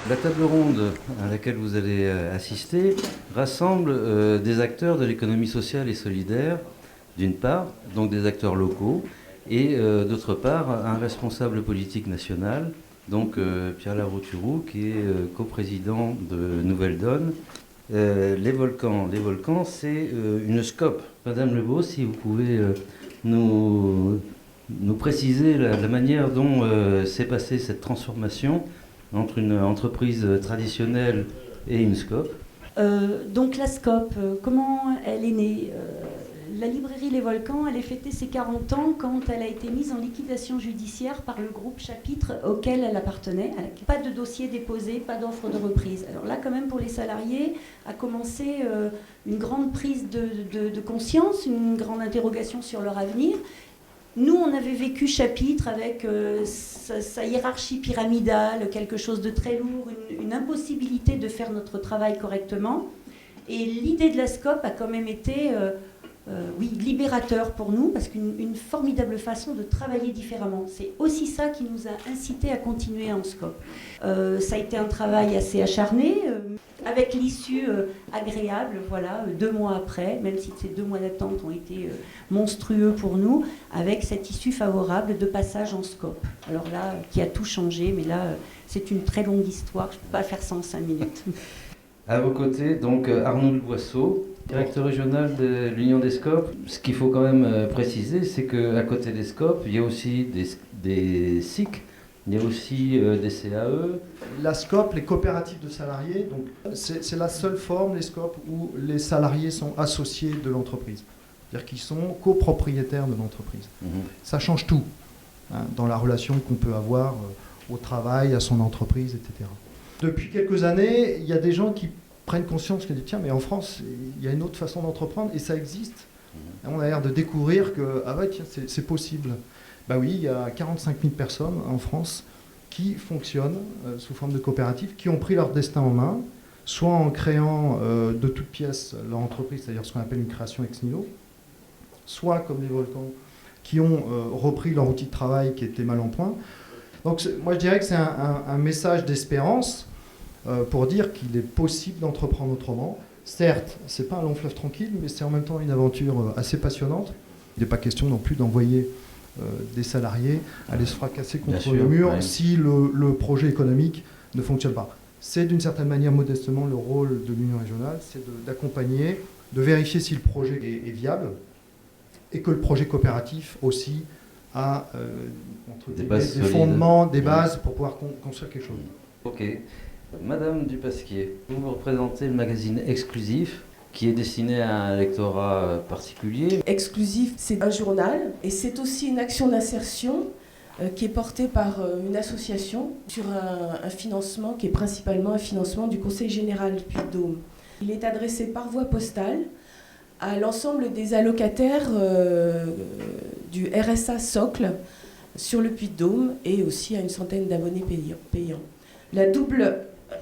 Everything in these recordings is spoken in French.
La table ronde à laquelle vous allez assister rassemble des acteurs de l'économie sociale et solidaire, d'une part, donc des acteurs locaux, et d'autre part, un responsable politique national, donc Pierre Lavrouturou, qui est coprésident de Nouvelle Donne. Les volcans, c'est une SCOP. Madame Lebeau, si vous pouvez nous préciser la manière dont s'est passée cette transformation entre une entreprise traditionnelle et une SCOP. Donc la SCOP, comment elle est née La librairie Les Volcans, elle a fêté ses 40 ans quand elle a été mise en liquidation judiciaire par le groupe Chapitre auquel elle appartenait. Pas de dossier déposé, pas d'offre de reprise. Alors là, quand même, pour les salariés, a commencé une grande prise de conscience, une grande interrogation sur leur avenir. Nous, on avait vécu Chapitre avec sa hiérarchie pyramidale, quelque chose de très lourd, une impossibilité de faire notre travail correctement. Et l'idée de la SCOP a quand même été libérateur pour nous, parce qu'une formidable façon de travailler différemment. C'est aussi ça qui nous a incité à continuer en SCOP. Ça a été un travail assez acharné, avec l'issue agréable, 2 mois après, même si ces 2 mois d'attente ont été monstrueux pour nous, avec cette issue favorable de passage en SCOP. Alors là, qui a tout changé, mais là, c'est une très longue histoire, je ne peux pas faire ça en 5 minutes. À vos côtés, donc Arnaud Boisseau, directeur régional de l'Union des SCOP. Ce qu'il faut quand même préciser, c'est qu'à côté des SCOP, il y a aussi des SIC, il y a aussi des CAE. La SCOP, les coopératives de salariés, donc c'est la seule forme, les SCOP, où les salariés sont associés de l'entreprise. C'est-à-dire qu'ils sont copropriétaires de l'entreprise. Ça change tout, dans la relation qu'on peut avoir au travail, à son entreprise, etc. Depuis quelques années, il y a des gens qui prennent conscience, qui disent tiens, mais en France, il y a une autre façon d'entreprendre et ça existe. Et on a l'air de découvrir que tiens, c'est possible. Bah oui, il y a 45 000 personnes en France qui fonctionnent sous forme de coopérative, qui ont pris leur destin en main, soit en créant de toutes pièces leur entreprise, c'est-à-dire ce qu'on appelle une création ex nihilo, soit comme les volcans, qui ont repris leur outil de travail qui était mal en point. Donc moi je dirais que c'est un message d'espérance pour dire qu'il est possible d'entreprendre autrement. Certes, ce n'est pas un long fleuve tranquille, mais c'est en même temps une aventure assez passionnante. Il n'est pas question non plus d'envoyer des salariés aller se fracasser contre le mur si le projet économique ne fonctionne pas. C'est d'une certaine manière modestement le rôle de l'Union régionale, c'est d'accompagner, de vérifier si le projet est viable et que le projet coopératif aussi a des fondements, des bases pour pouvoir construire quelque chose. Ok. Madame Dupasquier, vous représentez le magazine Exclusif, qui est destiné à un lectorat particulier. Exclusif, c'est un journal et c'est aussi une action d'insertion qui est portée par une association sur un financement qui est principalement un financement du Conseil général du Puy-de-Dôme. Il est adressé par voie postale à l'ensemble des allocataires du RSA Socle sur le Puy-de-Dôme et aussi à une centaine d'abonnés payants. La double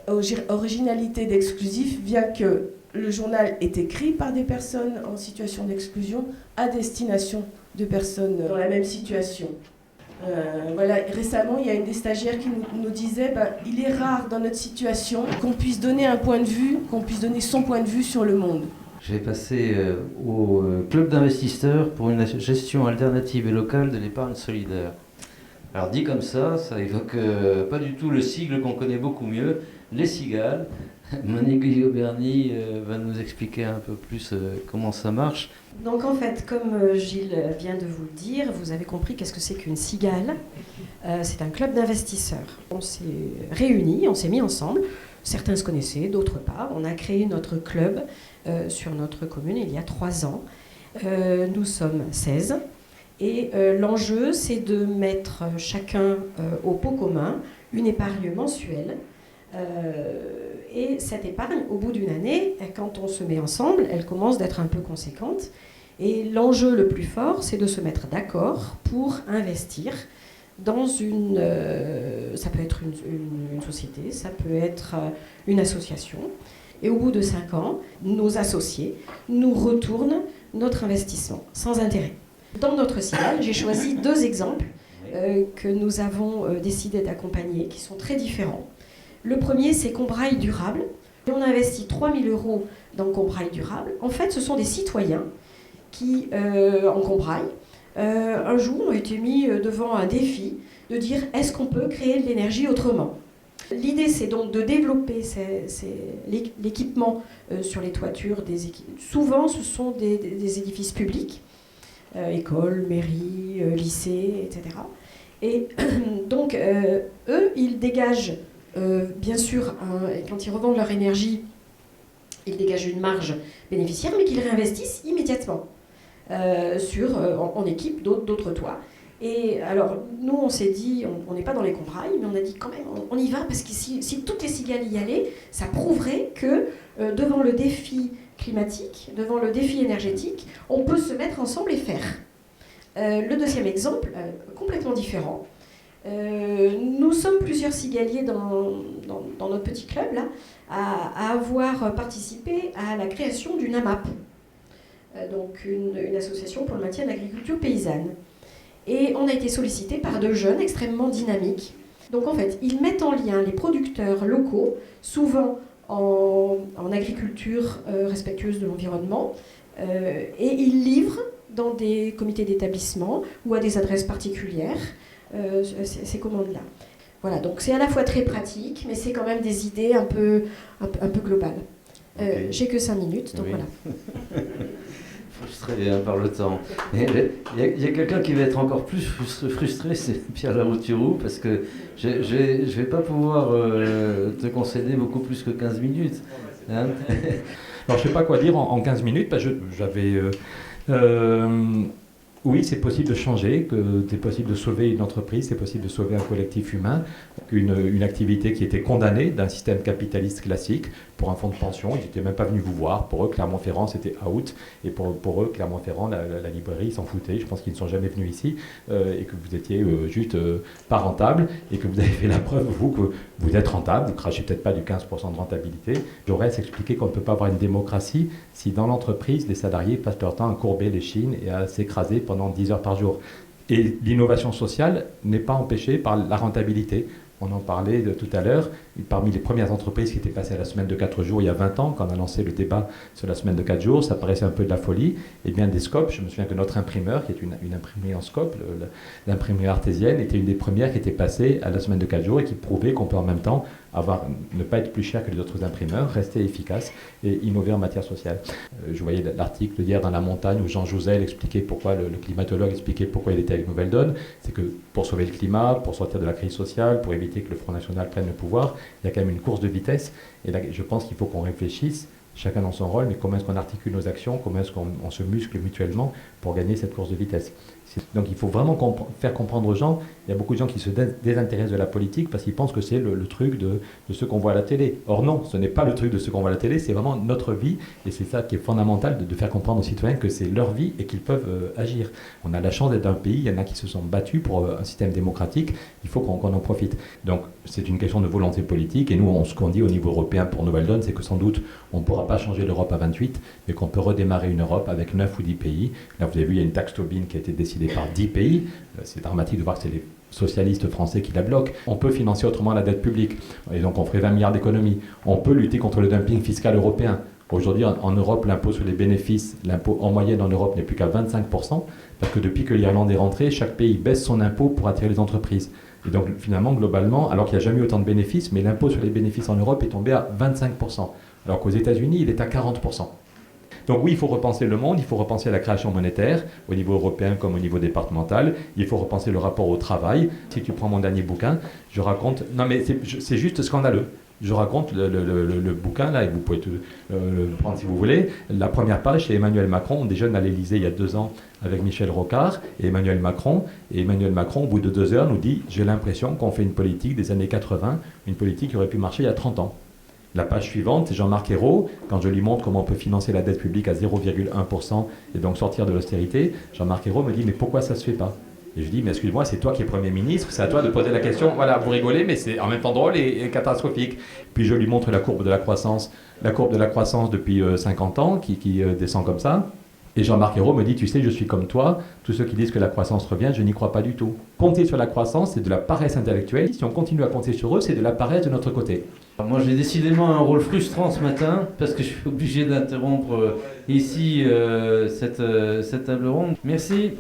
originalité d'Exclusif vient que le journal est écrit par des personnes en situation d'exclusion à destination de personnes dans la même situation. Récemment, il y a une des stagiaires qui nous disait il est rare dans notre situation qu'on puisse donner un point de vue, qu'on puisse donner son point de vue sur le monde. J'ai passé au club d'investisseurs pour une gestion alternative et locale de l'épargne solidaire. Alors dit comme ça évoque pas du tout le sigle qu'on connaît beaucoup mieux, les cigales. Monique Guillaume-Berny va nous expliquer un peu plus comment ça marche. Donc en fait, comme Gilles vient de vous le dire, vous avez compris qu'est-ce que c'est qu'une cigale. C'est un club d'investisseurs. On s'est réunis, on s'est mis ensemble. Certains se connaissaient, d'autres pas. On a créé notre club sur notre commune il y a 3 ans. Nous sommes 16. Et l'enjeu, c'est de mettre chacun au pot commun une épargne mensuelle. Et cette épargne, au bout d'une année, quand on se met ensemble, elle commence d'être un peu conséquente. Et l'enjeu le plus fort, c'est de se mettre d'accord pour investir dans ça peut être une société, ça peut être une association. Et au bout de 5 ans, nos associés nous retournent notre investissement, sans intérêt. Dans notre cigale, j'ai choisi 2 exemples que nous avons décidé d'accompagner, qui sont très différents. Le premier, c'est Combrailles Durable. On a investi 3 000 € dans Combrailles Durable. En fait, ce sont des citoyens qui, en Combrailles, un jour ont été mis devant un défi de dire est-ce qu'on peut créer de l'énergie autrement. L'idée, c'est donc de développer l'équipement sur les toitures des équipements. Souvent, ce sont des édifices publics, écoles, mairies, lycées, etc. Et donc, eux, ils dégagent, bien sûr, quand ils revendent leur énergie, ils dégagent une marge bénéficiaire, mais qu'ils réinvestissent immédiatement en équipe d'autres toits. Et alors, nous, on s'est dit, on n'est pas dans les Combrailles, mais on a dit quand même, on y va, parce que si toutes les cigales y allaient, ça prouverait que devant le défi climatique, devant le défi énergétique, on peut se mettre ensemble et faire. Le deuxième exemple, complètement différent. Nous sommes plusieurs cigaliers dans notre petit club, là, à avoir participé à la création d'une AMAP, donc une association pour le maintien de l'agriculture paysanne. Et on a été sollicité par 2 jeunes extrêmement dynamiques. Donc en fait, ils mettent en lien les producteurs locaux, souvent en agriculture respectueuse de l'environnement, et ils livrent dans des comités d'établissement ou à des adresses particulières ces commandes-là. Voilà, donc c'est à la fois très pratique, mais c'est quand même des idées un peu globales. Okay. J'ai que 5 minutes, donc oui. Voilà. Frustré par le temps. Il y a quelqu'un qui va être encore plus frustré, c'est Pierre Larouturou, parce que je ne vais pas pouvoir te concéder beaucoup plus que 15 minutes. Hein. Alors, je ne sais pas quoi dire en 15 minutes, parce que j'avais... oui, c'est possible de changer, que c'est possible de sauver une entreprise, c'est possible de sauver un collectif humain, une activité qui était condamnée d'un système capitaliste classique pour un fonds de pension. Ils n'étaient même pas venus vous voir. Pour eux, Clermont-Ferrand, c'était out. Et pour eux, Clermont-Ferrand, la librairie, ils s'en foutaient. Je pense qu'ils ne sont jamais venus ici et que vous étiez juste pas rentable et que vous avez fait la preuve, vous, que vous êtes rentable. Vous ne crachez peut-être pas du 15% de rentabilité. Jaurès expliquait qu'on ne peut pas avoir une démocratie si dans l'entreprise, les salariés passent leur temps à courber les chines et à s'écraser pendant 10 heures par jour. Et l'innovation sociale n'est pas empêchée par la rentabilité. On en parlait tout à l'heure, parmi les premières entreprises qui étaient passées à la semaine de 4 jours il y a 20 ans, quand on a lancé le débat sur la semaine de 4 jours, ça paraissait un peu de la folie. Et bien des scopes, je me souviens que notre imprimeur, qui est une imprimerie en scope, l'imprimerie artésienne, était une des premières qui était passée à la semaine de 4 jours et qui prouvait qu'on peut en même temps ne pas être plus cher que les autres imprimeurs, rester efficace et innover en matière sociale. Je voyais l'article hier dans La Montagne où Jean Jouzel expliquait pourquoi, le climatologue expliquait pourquoi il était avec Nouvelle Donne. C'est que pour sauver le climat, pour sortir de la crise sociale, pour éviter que le Front National prenne le pouvoir, il y a quand même une course de vitesse. Et là, je pense qu'il faut qu'on réfléchisse, chacun dans son rôle, mais comment est-ce qu'on articule nos actions, comment est-ce qu'on se muscle mutuellement pour gagner cette course de vitesse. Donc il faut vraiment faire comprendre aux gens, il y a beaucoup de gens qui se désintéressent de la politique parce qu'ils pensent que c'est le truc de ceux qu'on voit à la télé. Or non, ce n'est pas le truc de ceux qu'on voit à la télé, c'est vraiment notre vie et c'est ça qui est fondamental de faire comprendre aux citoyens que c'est leur vie et qu'ils peuvent agir. On a la chance d'être un pays, il y en a qui se sont battus pour un système démocratique, il faut qu'on en profite. Donc c'est une question de volonté politique et nous, ce qu'on dit au niveau européen pour Nouvelle Donne, c'est que sans doute on ne pourra pas changer l'Europe à 28, mais qu'on peut redémarrer une Europe avec 9 ou 10 pays. Là vous avez vu, il y a une taxe Tobin qui a été décidée par 10 pays. C'est dramatique de voir que c'est les socialistes français qui la bloquent. On peut financer autrement la dette publique, et donc on ferait 20 milliards d'économies. On peut lutter contre le dumping fiscal européen. Aujourd'hui, en Europe, l'impôt sur les bénéfices, l'impôt en moyenne en Europe n'est plus qu'à 25%, parce que depuis que l'Irlande est rentrée, chaque pays baisse son impôt pour attirer les entreprises. Et donc finalement, globalement, alors qu'il n'y a jamais eu autant de bénéfices, mais l'impôt sur les bénéfices en Europe est tombé à 25%, alors qu'aux États-Unis, il est à 40%. Donc oui, il faut repenser le monde, il faut repenser la création monétaire, au niveau européen comme au niveau départemental, il faut repenser le rapport au travail. Si tu prends mon dernier bouquin, je raconte... Non mais c'est juste scandaleux. Je raconte le bouquin, là, et vous pouvez le prendre si vous voulez. La première page, c'est Emmanuel Macron. On déjeune à l'Élysée il y a 2 ans avec Michel Rocard et Emmanuel Macron. Et Emmanuel Macron, au bout de 2 heures, nous dit « J'ai l'impression qu'on fait une politique des années 80, une politique qui aurait pu marcher il y a 30 ans. » La page suivante, c'est Jean-Marc Ayrault. Quand je lui montre comment on peut financer la dette publique à 0,1% et donc sortir de l'austérité, Jean-Marc Ayrault me dit « Mais pourquoi ça ne se fait pas ?» Et je dis « Mais excuse-moi, c'est toi qui es Premier ministre, c'est à toi de poser la question. Voilà, vous rigolez, mais c'est en même temps drôle et catastrophique. » Puis je lui montre la courbe de la croissance depuis 50 ans qui descend comme ça. Et Jean-Marc Ayrault me dit, tu sais, je suis comme toi, tous ceux qui disent que la croissance revient, je n'y crois pas du tout. Compter sur la croissance, c'est de la paresse intellectuelle. Si on continue à compter sur eux, c'est de la paresse de notre côté. Alors moi j'ai décidément un rôle frustrant ce matin, parce que je suis obligé d'interrompre ici cette table ronde. Merci.